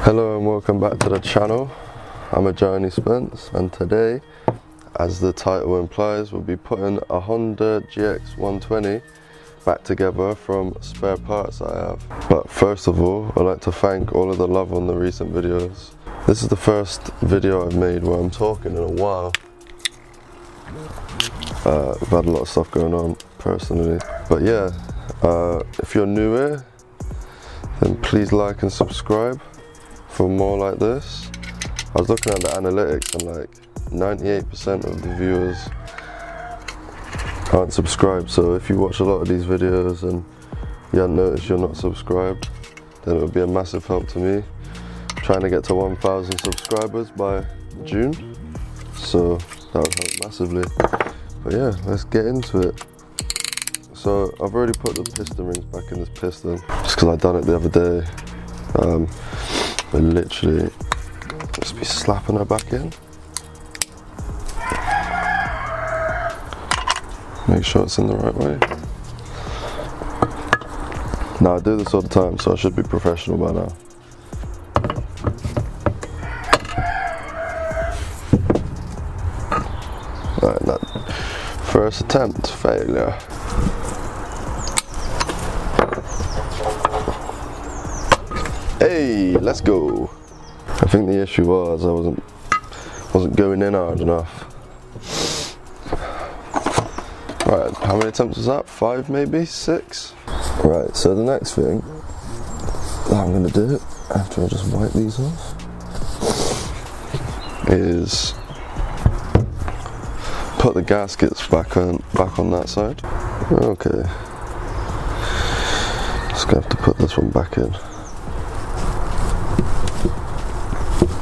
Hello and welcome back to the channel. I'm Ajani Spence, and today, as the title implies, we'll be putting a Honda GX120 back together from spare parts I have. But first of all, I'd like to thank all of the love on the recent videos. This is the first video I've made where I'm talking in a while. I've had a lot of stuff going on personally. But yeah, if you're new here, then please like and subscribe for more like this. I was looking at the analytics and like 98% of the viewers aren't subscribed, so if you watch a lot of these videos and you haven't noticed you're not subscribed, then it would be a massive help to me. I'm trying to get to 1,000 subscribers by June, so that would help massively. But yeah, let's get into it. So I've already put the piston rings back in this piston just because I done it the other day. I literally just be slapping her back in. Make sure it's in the right way. Now I do this all the time, so I should be professional by now. Right, that first attempt, failure. Hey, let's go. I think the issue was I wasn't going in hard enough. Right, how many attempts was that? 5 maybe? 6? Right, so the next thing that I'm gonna do after I just wipe these off is put the gaskets back on that side. Okay. Just gonna have to put this one back in.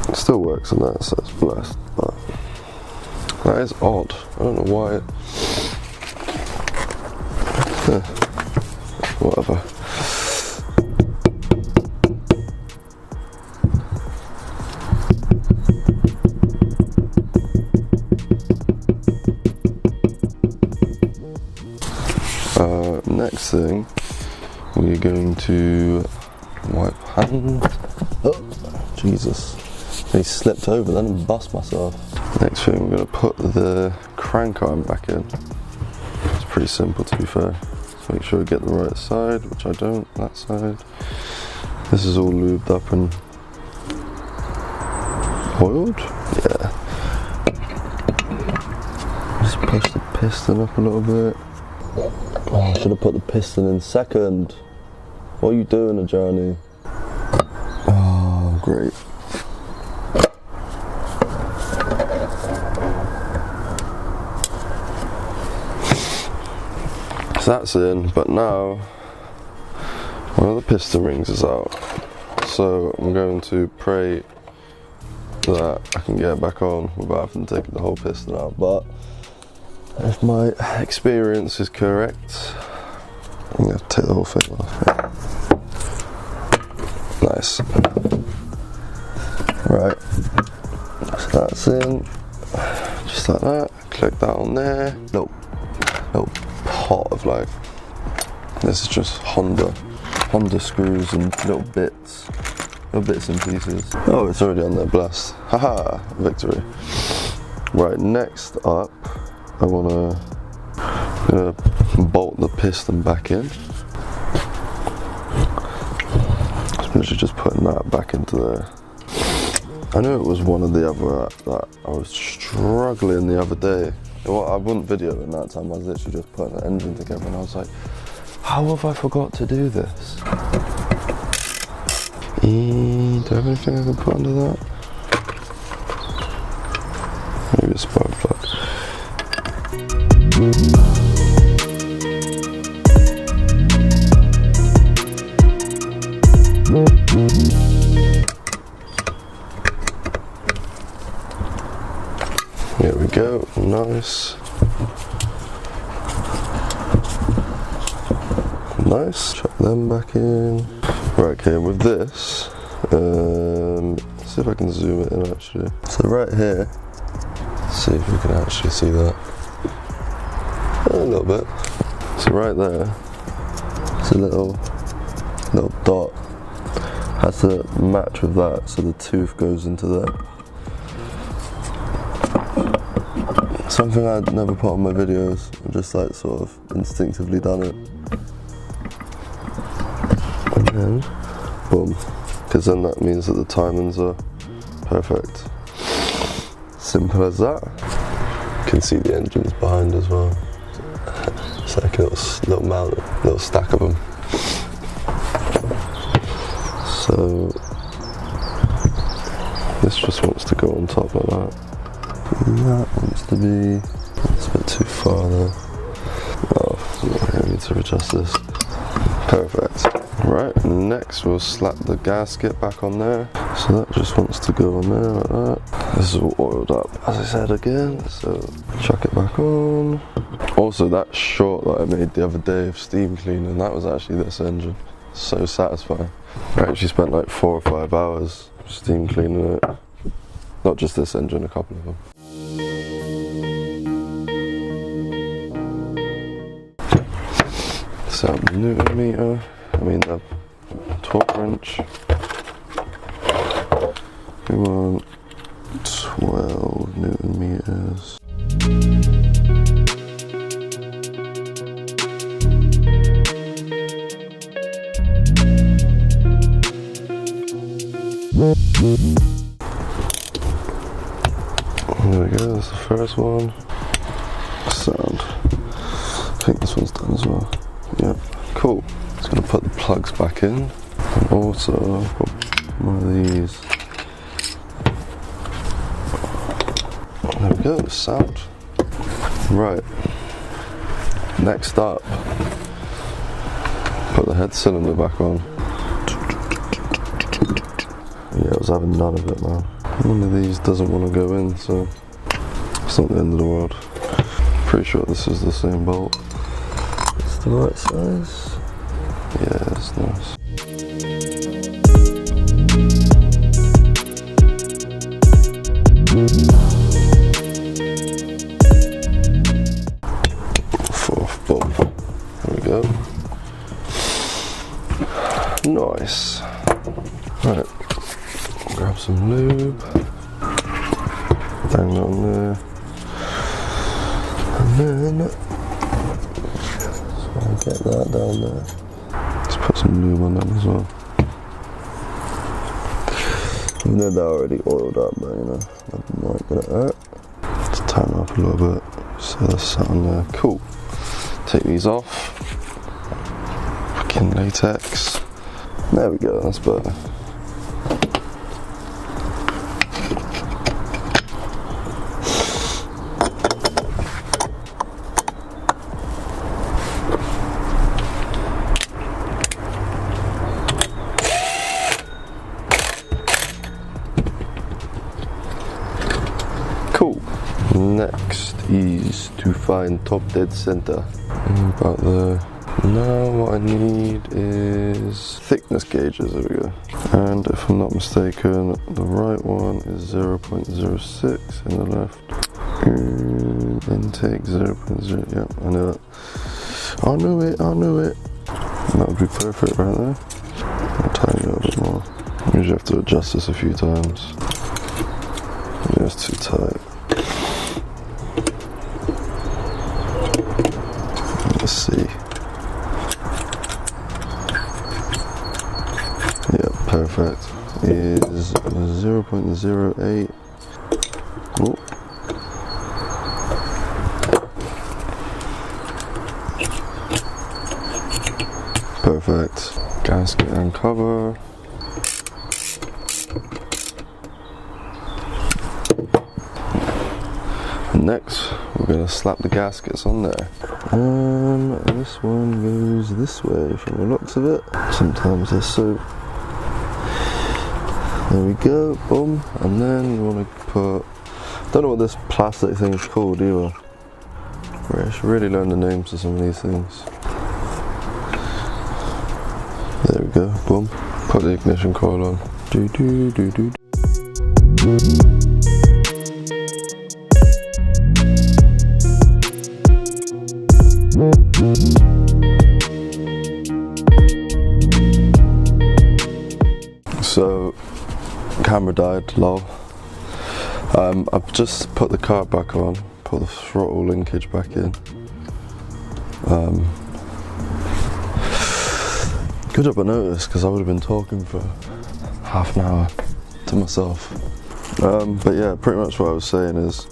It still works on that, so it's blessed, but that is odd. I don't know why. Whatever. Next thing, we're going to wipe hand. Oh, Jesus. I slipped over then and bust myself. Next thing, we're going to put the crank arm back in. It's pretty simple, to be fair. Just make sure we get the right side, which I don't, that side. This is all lubed up and oiled? Yeah. Just push the piston up a little bit. Oh, I should have put the piston in second. What are you doing, Ajani? Oh, great. So that's in, but now one of the piston rings is out. So I'm going to pray that I can get it back on without having to take the whole piston out. But if my experience is correct, I'm going to take the whole thing off. Nice. Right, so that's in, just like that. Click that on there. Little pot of like, this is just Honda screws and little bits and pieces. Oh, it's already on there, blessed. Haha, victory. Right, next up, I'm gonna bolt the piston back in. I'm literally just putting that back into there. I knew it was one of the other that I was struggling the other day. Well, I wasn't videoing that time, I was literally just putting the engine together and I was like, how have I forgot to do this? Do I have anything I can put under that? Maybe a spark plug. Here we go, nice. Nice, chuck them back in. Right, okay, with this, let's see if I can zoom it in actually. So right here, let's see if we can actually see that. A little bit. So right there, it's a little dot. has to match with that, so the tooth goes into there. Something I'd never put on my videos, I've just like sort of instinctively done it. And then, boom. Because then that means that the timings are perfect. Simple as that. You can see the engines behind as well. It's like a little mount, little stack of them. So this just wants to go on top like that. And that wants to be, it's a bit too far there. Oh, I need to adjust this. Perfect. Right, next we'll slap the gasket back on there. So that just wants to go on there like that. This is all oiled up, as I said again, so chuck it back on. Also, that short that I made the other day of steam cleaning, that was actually this engine. So satisfying. I actually spent like 4 or 5 hours steam cleaning it. Not just this engine, a couple of them. So Newton meter, the torque wrench. We want 12 Newton meters. There we go, that's the first one. Sound. I think this one's done as well. Yeah, cool. Just gonna put the plugs back in. And also, I've got one of these. There we go, sound. Right. Next up, put the head cylinder back on. Yeah, I was having none of it, man. One of these doesn't want to go in, so it's not the end of the world. Pretty sure this is the same bolt. It's the right size. Yeah, it's nice. Fourth bolt. There we go. Nice. Right. Grab some lube, bang it on there, and then so I'll get that down there. Let's put some lube on them as well. Even though they're already oiled up, but you know, I'm not good at that. Let's tighten up a little bit, so that's sat on there. Cool. Take these off. Fucking latex. There we go, that's better. Cool. Next is to find top dead center. About there. Now what I need is thickness gauges, there we go. And if I'm not mistaken, the right one is 0.06 and the left intake 0.0, yeah, I know it. I knew it. That would be perfect right there. I'll tighten it a bit more. You usually have to adjust this a few times. Yeah, it's too tight. Let's see. Yeah, perfect. Is 0.08. Oh. Perfect. Gasket and cover. Next, we're going to slap the gaskets on there. This one goes this way from the looks of it. Sometimes they're so. There we go, boom. And then you want to put. Don't know what this plastic thing is called either. I should really learn the names of some of these things. There we go, boom. Put the ignition coil on. Do do do do. camera died, lol. I've just put the carb back on, put the throttle linkage back in. Good job I noticed, because I would have been talking for half an hour to myself. But yeah, pretty much what I was saying is,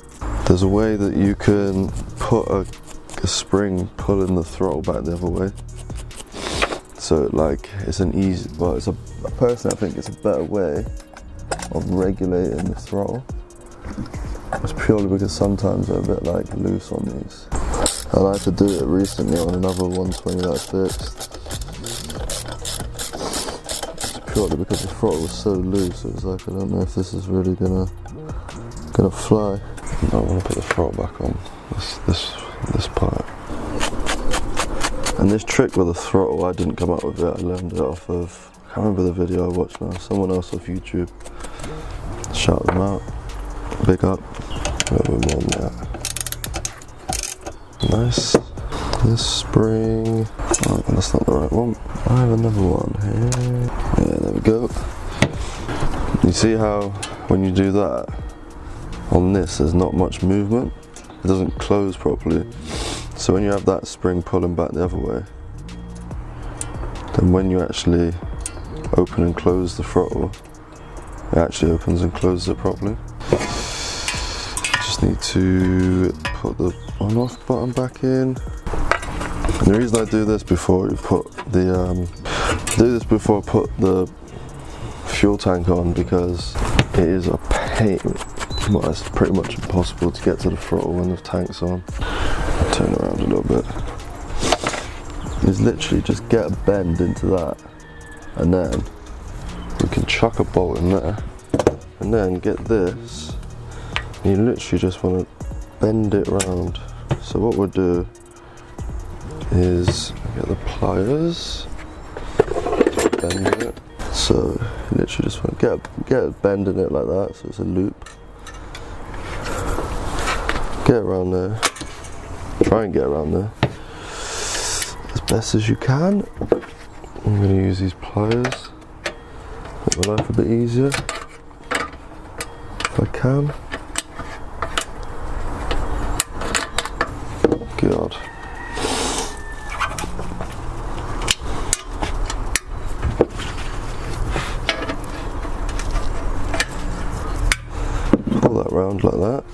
there's a way that you can put a spring pulling the throttle back the other way. So like, it's an easy, well, personally I think it's a better way of regulating the throttle. It's purely because sometimes they're a bit like loose on these. And I had to do it recently on another 120 that I fixed. It's purely because the throttle was so loose, it was like, I don't know if this is really gonna fly. I want to put the throttle back on, this part. And this trick with the throttle, I didn't come up with it, I learned it off of, I can't remember the video I watched now, someone else off YouTube. Shout them out, big up, a little bit more than that. Nice. This spring, oh, that's not the right one. I have another one here. Yeah, there we go. You see how when you do that, on this there's not much movement, it doesn't close properly. So when you have that spring pulling back the other way, then when you actually open and close the throttle, it actually opens and closes it properly. Just need to put the on-off button back in. And the reason I do this before you put the fuel tank on, because it is a pain. Well, it's pretty much impossible to get to the throttle when the tank's on. Turn around a little bit. Is literally just get a bend into that, and then we can chuck a bolt in there, and then get this. And you literally just want to bend it round. So what we'll do is get the pliers, bend it. So you literally just want to get a bend in it like that, so it's a loop. Get around there. Try and get around there as best as you can. I'm going to use these pliers, make my life a bit easier if I can. God. Pull that round like that,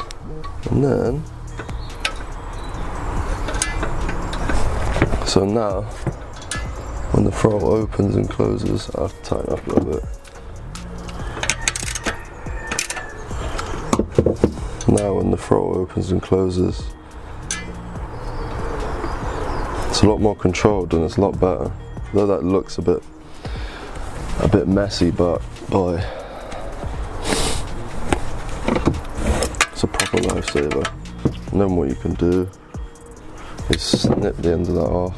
and then so now, when the throttle opens and closes, I have to tighten up a little bit. Now when the throttle opens and closes, it's a lot more controlled and it's a lot better. Though that looks a bit messy, but boy, it's a proper lifesaver. And then what you can do is snip the end of that off.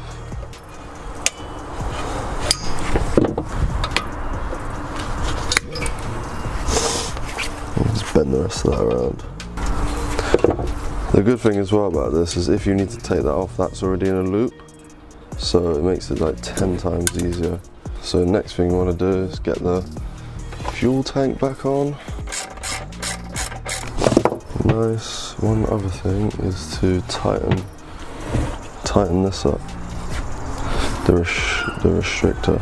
And just bend the rest of that around. The good thing as well about this is if you need to take that off, that's already in a loop, so it makes it like 10 times easier. So next thing you want to do is get the fuel tank back on. Nice. One other thing is to tighten this up, the restrictor.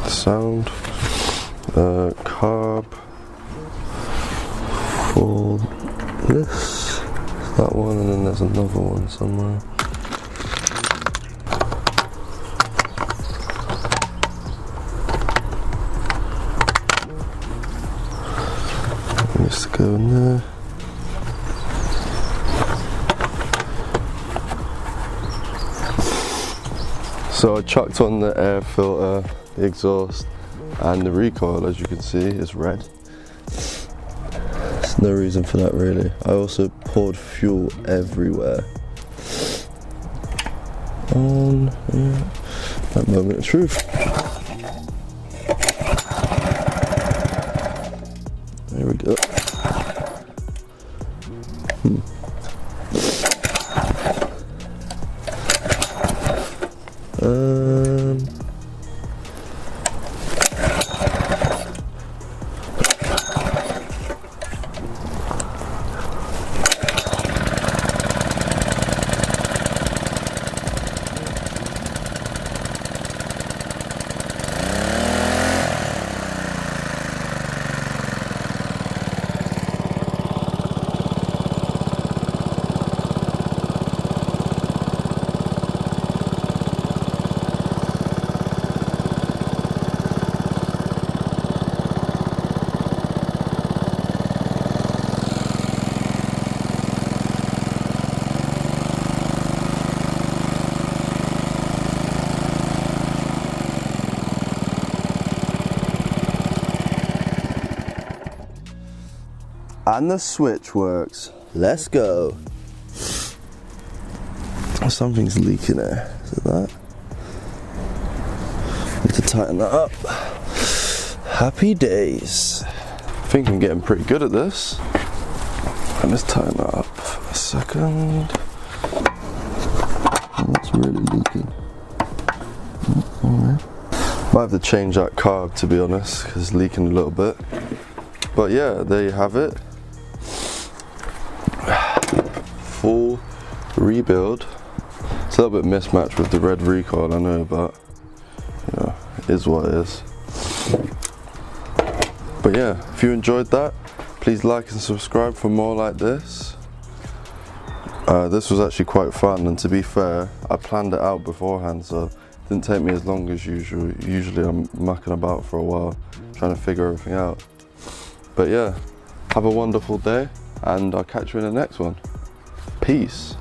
Sound, carb for this, that one, and then there's another one somewhere. Needs to go in there. So I chucked on the air filter, the exhaust, and the recoil, as you can see, is red. There's no reason for that really. I also poured fuel everywhere. That moment of truth. There we go. And the switch works. Let's go. Something's leaking here. Is it that? Need to tighten that up. Happy days. I think I'm getting pretty good at this. And let's tighten that up for a second. Oh, that's really leaking. Alright. Might have to change that carb, to be honest, because it's leaking a little bit. But yeah, there you have it. Full rebuild. It's a little bit mismatched with the red recoil, I know, but you know, it is what it is. But yeah, if you enjoyed that, please like and subscribe for more like this. This was actually quite fun, and to be fair, I planned it out beforehand, so it didn't take me as long as usual. Usually I'm mucking about for a while, trying to figure everything out. But yeah, have a wonderful day, and I'll catch you in the next one. Peace.